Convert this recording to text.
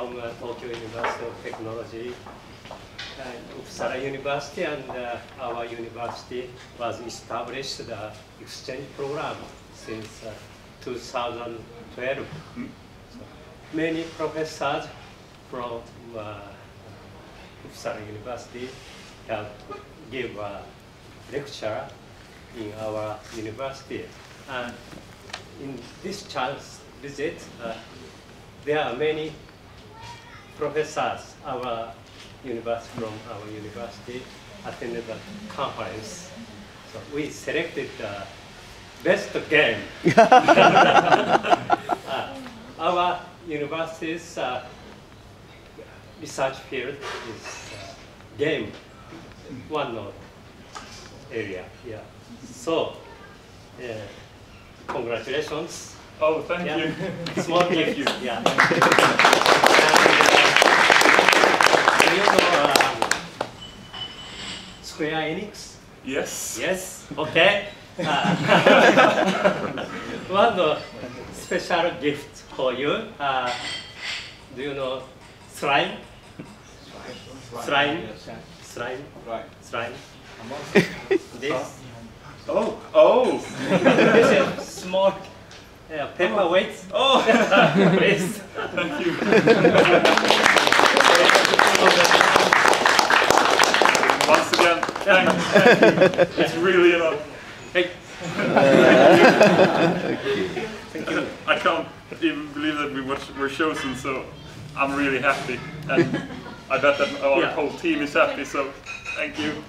from Tokyo University of Technology, Uppsala University, and our university was established the exchange program since 2012. So many professors from Uppsala University have give a lecture in our university. And in this chance visit, there are many professors from our university attended the conference. So we selected the best game. Our university's research field is game, one node area. Yeah. So, congratulations. Oh, thank you. Small Thank gift. you. Yeah. And, you know Square Enix? Yes. Yes. Okay. One special gift for you. Do you know Slime? Slime. Slime. Right. Slime. This. Oh. This is small paperweight. Oh. Please. Thank you. Once again, thank you. It's really enough. Hey. Thank you. I can't even believe that we were chosen, so I'm really happy. And I bet that our whole team is happy, so thank you.